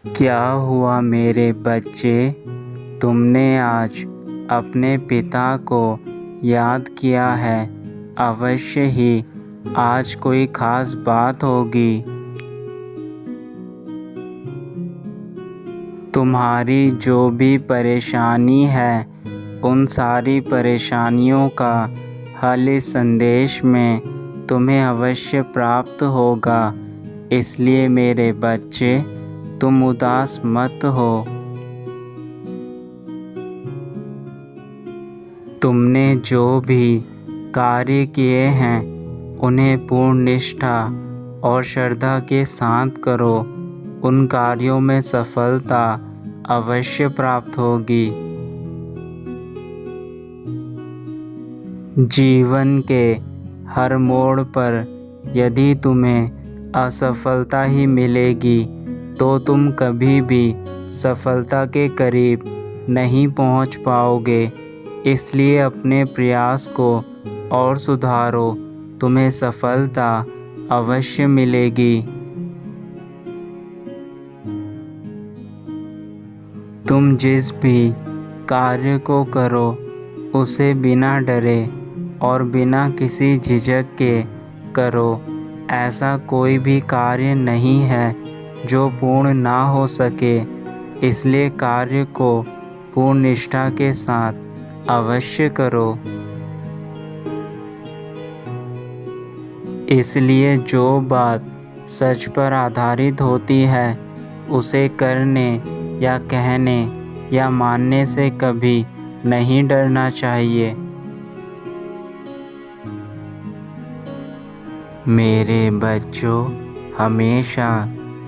क्या हुआ मेरे बच्चे, तुमने आज अपने पिता को याद किया है। अवश्य ही आज कोई ख़ास बात होगी। तुम्हारी जो भी परेशानी है उन सारी परेशानियों का हल इस संदेश में तुम्हें अवश्य प्राप्त होगा। इसलिए मेरे बच्चे, तुम उदास मत हो। तुमने जो भी कार्य किए हैं उन्हें पूर्ण निष्ठा और श्रद्धा के साथ करो। उन कार्यों में सफलता अवश्य प्राप्त होगी। जीवन के हर मोड़ पर यदि तुम्हें असफलता ही मिलेगी तो तुम कभी भी सफलता के करीब नहीं पहुंच पाओगे। इसलिए अपने प्रयास को और सुधारो, तुम्हें सफलता अवश्य मिलेगी। तुम जिस भी कार्य को करो उसे बिना डरे और बिना किसी झिझक के करो। ऐसा कोई भी कार्य नहीं है जो पूर्ण ना हो सके। इसलिए कार्य को पूर्ण निष्ठा के साथ अवश्य करो। इसलिए जो बात सच पर आधारित होती है उसे करने या कहने या मानने से कभी नहीं डरना चाहिए। मेरे बच्चों, हमेशा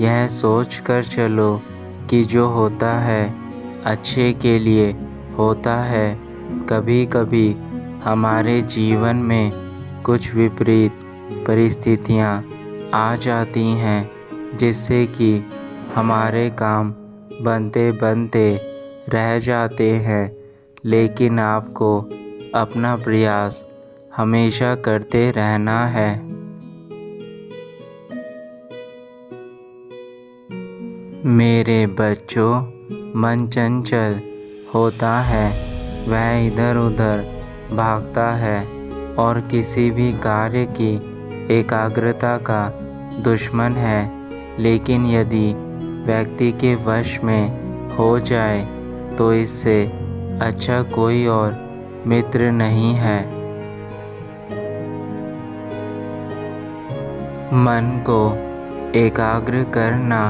यह सोच कर चलो कि जो होता है अच्छे के लिए होता है। कभी कभी हमारे जीवन में कुछ विपरीत परिस्थितियाँ आ जाती हैं जिससे कि हमारे काम बनते बनते रह जाते हैं। लेकिन आपको अपना प्रयास हमेशा करते रहना है। मेरे बच्चों, मन चंचल होता है, वह इधर उधर भागता है और किसी भी कार्य की एकाग्रता का दुश्मन है। लेकिन यदि व्यक्ति के वश में हो जाए तो इससे अच्छा कोई और मित्र नहीं है। मन को एकाग्र करना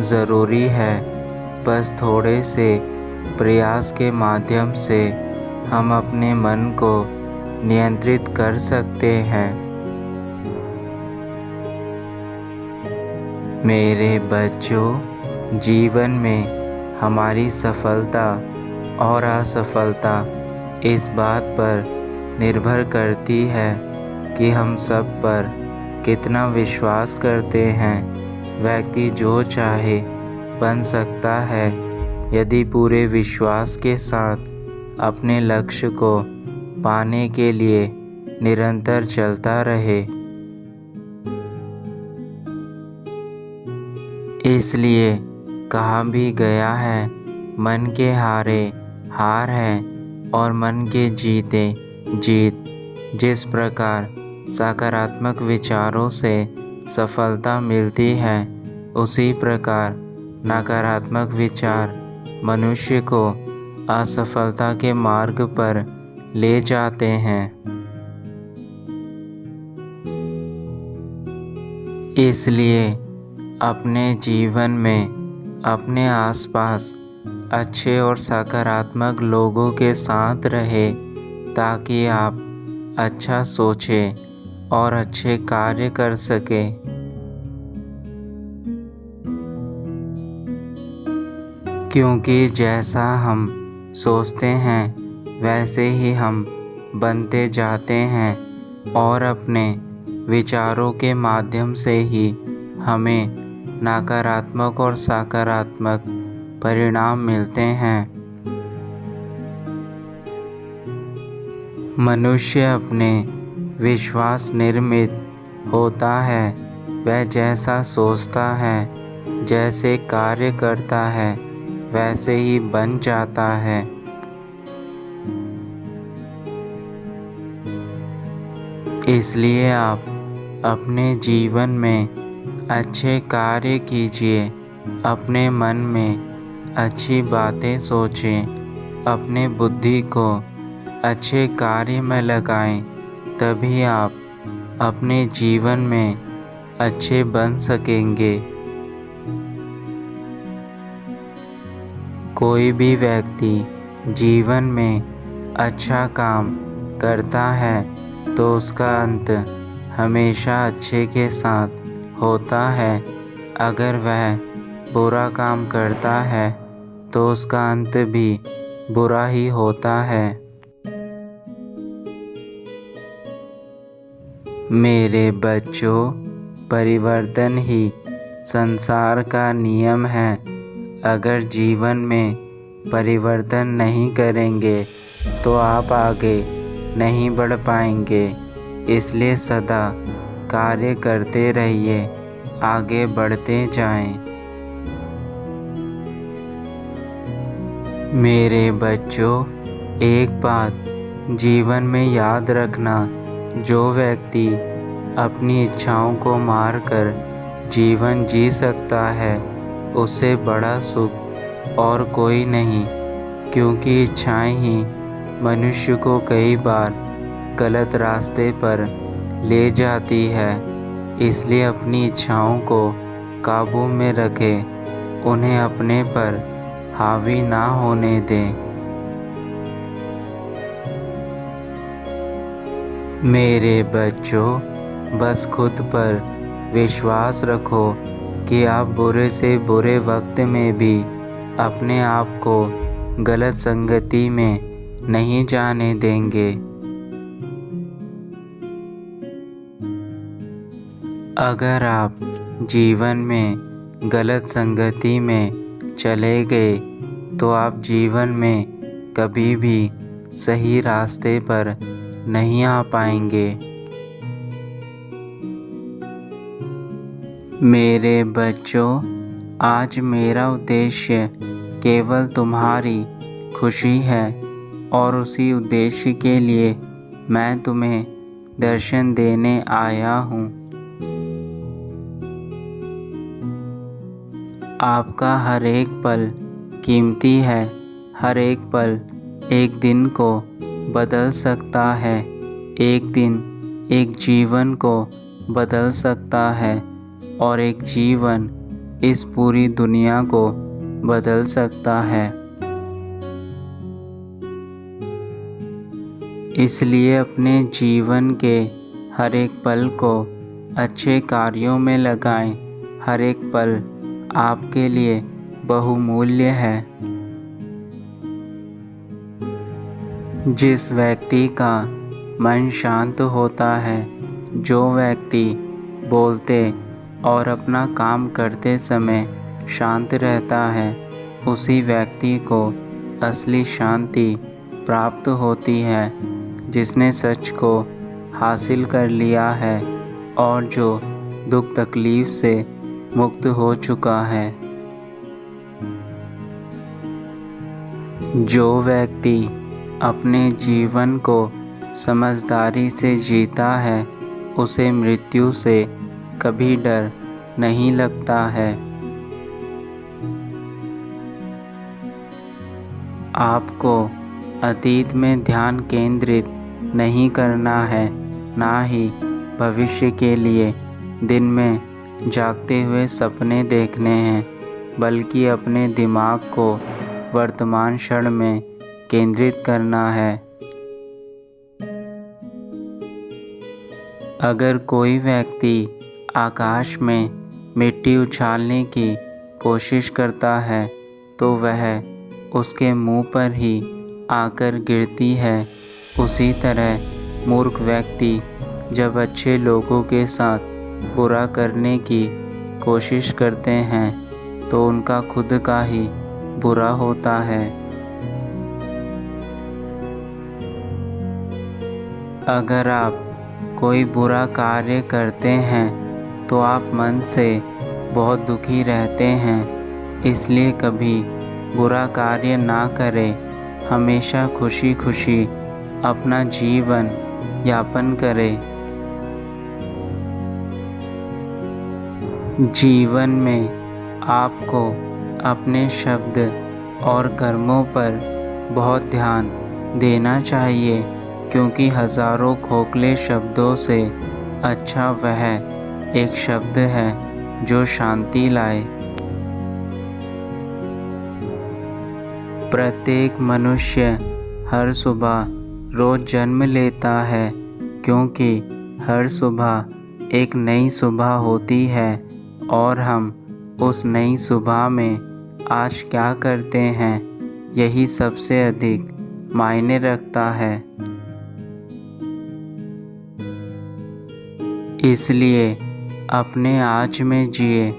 ज़रूरी है। बस थोड़े से प्रयास के माध्यम से हम अपने मन को नियंत्रित कर सकते हैं। मेरे बच्चों, जीवन में हमारी सफलता और असफलता इस बात पर निर्भर करती है कि हम सब पर कितना विश्वास करते हैं। व्यक्ति जो चाहे बन सकता है यदि पूरे विश्वास के साथ अपने लक्ष्य को पाने के लिए निरंतर चलता रहे। इसलिए कहा भी गया है, मन के हारे हार है और मन के जीते जीत। जिस प्रकार सकारात्मक विचारों से सफलता मिलती है, उसी प्रकार नकारात्मक विचार मनुष्य को असफलता के मार्ग पर ले जाते हैं। इसलिए अपने जीवन में अपने आसपास अच्छे और सकारात्मक लोगों के साथ रहे ताकि आप अच्छा सोचें और अच्छे कार्य कर सकें। क्योंकि जैसा हम सोचते हैं वैसे ही हम बनते जाते हैं और अपने विचारों के माध्यम से ही हमें नकारात्मक और सकारात्मक परिणाम मिलते हैं। मनुष्य अपने विश्वास निर्मित होता है। वह जैसा सोचता है जैसे कार्य करता है वैसे ही बन जाता है। इसलिए आप अपने जीवन में अच्छे कार्य कीजिए, अपने मन में अच्छी बातें सोचें, अपने बुद्धि को अच्छे कार्य में लगाएं, तभी आप अपने जीवन में अच्छे बन सकेंगे। कोई भी व्यक्ति जीवन में अच्छा काम करता है तो उसका अंत हमेशा अच्छे के साथ होता है। अगर वह बुरा काम करता है तो उसका अंत भी बुरा ही होता है। मेरे बच्चों, परिवर्तन ही संसार का नियम है। अगर जीवन में परिवर्तन नहीं करेंगे तो आप आगे नहीं बढ़ पाएंगे। इसलिए सदा कार्य करते रहिए, आगे बढ़ते जाएं। मेरे बच्चों, एक बात जीवन में याद रखना, जो व्यक्ति अपनी इच्छाओं को मारकर जीवन जी सकता है उससे बड़ा सुख और कोई नहीं, क्योंकि इच्छाएं ही मनुष्य को कई बार गलत रास्ते पर ले जाती है। इसलिए अपनी इच्छाओं को काबू में रखें, उन्हें अपने पर हावी ना होने दें। मेरे बच्चों, बस खुद पर विश्वास रखो कि आप बुरे से बुरे वक्त में भी अपने आप को गलत संगति में नहीं जाने देंगे। अगर आप जीवन में गलत संगति में चले गए तो आप जीवन में कभी भी सही रास्ते पर नहीं आ पाएंगे। मेरे बच्चों, आज मेरा उद्देश्य केवल तुम्हारी खुशी है और उसी उद्देश्य के लिए मैं तुम्हें दर्शन देने आया हूँ। आपका हर एक पल कीमती है, हर एक पल एक दिन को बदल सकता है, एक दिन एक जीवन को बदल सकता है और एक जीवन इस पूरी दुनिया को बदल सकता है। इसलिए अपने जीवन के हर एक पल को अच्छे कार्यों में लगाएं। हर एक पल आपके लिए बहुमूल्य है। जिस व्यक्ति का मन शांत होता है, जो व्यक्ति बोलते और अपना काम करते समय शांत रहता है, उसी व्यक्ति को असली शांति प्राप्त होती है। जिसने सच को हासिल कर लिया है और जो दुख तकलीफ से मुक्त हो चुका है। जो व्यक्ति अपने जीवन को समझदारी से जीता है, उसे मृत्यु से कभी डर नहीं लगता है। आपको अतीत में ध्यान केंद्रित नहीं करना है, ना ही भविष्य के लिए दिन में जागते हुए सपने देखने हैं, बल्कि अपने दिमाग को वर्तमान क्षण में केंद्रित करना है। अगर कोई व्यक्ति आकाश में मिट्टी उछालने की कोशिश करता है तो वह उसके मुंह पर ही आकर गिरती है। उसी तरह मूर्ख व्यक्ति जब अच्छे लोगों के साथ बुरा करने की कोशिश करते हैं तो उनका खुद का ही बुरा होता है। अगर आप कोई बुरा कार्य करते हैं तो आप मन से बहुत दुखी रहते हैं। इसलिए कभी बुरा कार्य ना करें, हमेशा खुशी खुशी अपना जीवन यापन करें। जीवन में आपको अपने शब्द और कर्मों पर बहुत ध्यान देना चाहिए, क्योंकि हजारों खोखले शब्दों से अच्छा वह एक शब्द है जो शांति लाए। प्रत्येक मनुष्य हर सुबह रोज जन्म लेता है, क्योंकि हर सुबह एक नई सुबह होती है और हम उस नई सुबह में आज क्या करते हैं यही सबसे अधिक मायने रखता है। इसलिए अपने आज में जिए,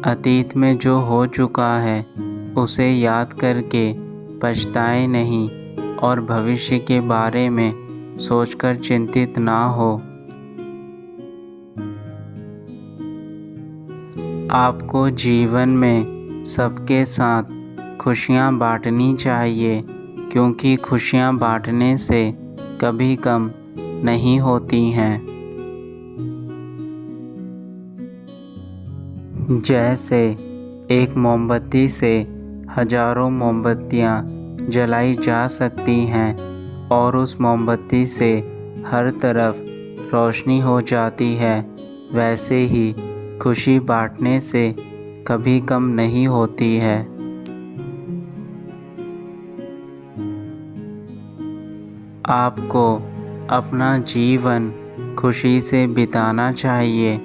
अतीत में जो हो चुका है उसे याद करके पछताए नहीं और भविष्य के बारे में सोचकर चिंतित ना हो। आपको जीवन में सबके साथ खुशियाँ बांटनी चाहिए, क्योंकि खुशियाँ बांटने से कभी कम नहीं होती हैं। जैसे एक मोमबत्ती से हजारों मोमबत्तियाँ जलाई जा सकती हैं और उस मोमबत्ती से हर तरफ रोशनी हो जाती है, वैसे ही खुशी बांटने से कभी कम नहीं होती है। आपको अपना जीवन खुशी से बिताना चाहिए,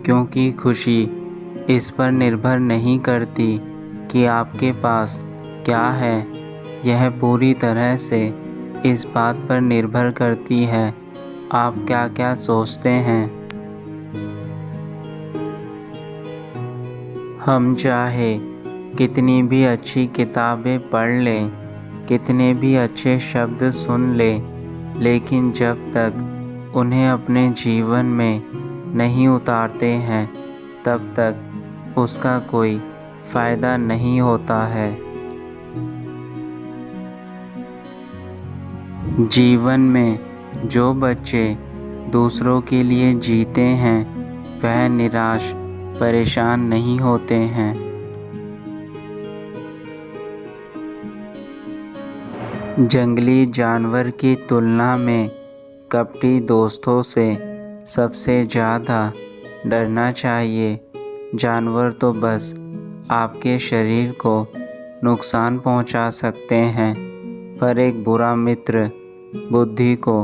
क्योंकि खुशी इस पर निर्भर नहीं करती कि आपके पास क्या है, यह पूरी तरह से इस बात पर निर्भर करती है आप क्या क्या सोचते हैं। हम चाहे कितनी भी अच्छी किताबें पढ़ लें, कितने भी अच्छे शब्द सुन लें, लेकिन जब तक उन्हें अपने जीवन में नहीं उतारते हैं तब तक उसका कोई फ़ायदा नहीं होता है। जीवन में जो बच्चे दूसरों के लिए जीते हैं वह निराश परेशान नहीं होते हैं। जंगली जानवर की तुलना में कपटी दोस्तों से सबसे ज़्यादा डरना चाहिए। जानवर तो बस आपके शरीर को नुकसान पहुंचा सकते हैं, पर एक बुरा मित्र बुद्धि को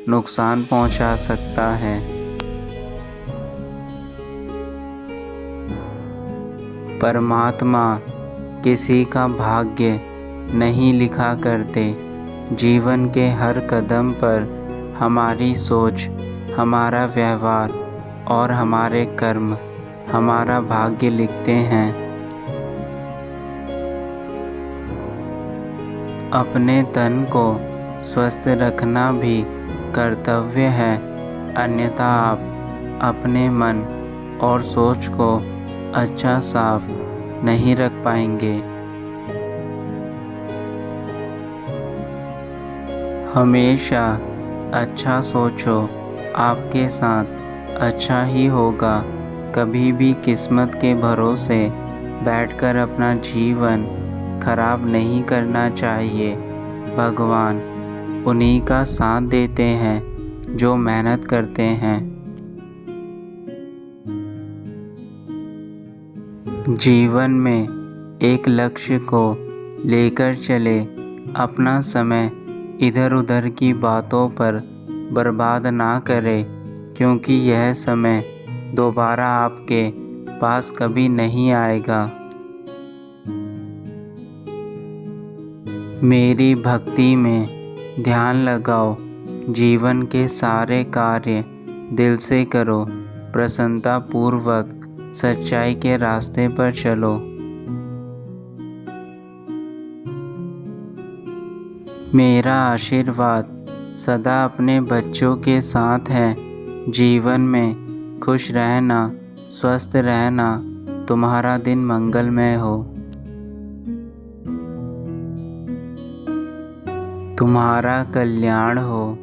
नुकसान पहुंचा सकता है। परमात्मा किसी का भाग्य नहीं लिखा करते। जीवन के हर कदम पर हमारी सोच, हमारा व्यवहार और हमारे कर्म हमारा भाग्य लिखते हैं। अपने तन को स्वस्थ रखना भी कर्तव्य है, अन्यथा आप अपने मन और सोच को अच्छा साफ नहीं रख पाएंगे। हमेशा अच्छा सोचो, आपके साथ अच्छा ही होगा। कभी भी किस्मत के भरोसे बैठकर अपना जीवन खराब नहीं करना चाहिए। भगवान उन्हीं का साथ देते हैं जो मेहनत करते हैं। जीवन में एक लक्ष्य को लेकर चले, अपना समय इधर उधर की बातों पर बर्बाद ना करें, क्योंकि यह समय दोबारा आपके पास कभी नहीं आएगा। मेरी भक्ति में ध्यान लगाओ, जीवन के सारे कार्य दिल से करो, प्रसन्नता पूर्वक सच्चाई के रास्ते पर चलो। मेरा आशीर्वाद सदा अपने बच्चों के साथ है। जीवन में खुश रहना, स्वस्थ रहना तुम्हारा दिन मंगलमय हो। तुम्हारा कल्याण हो।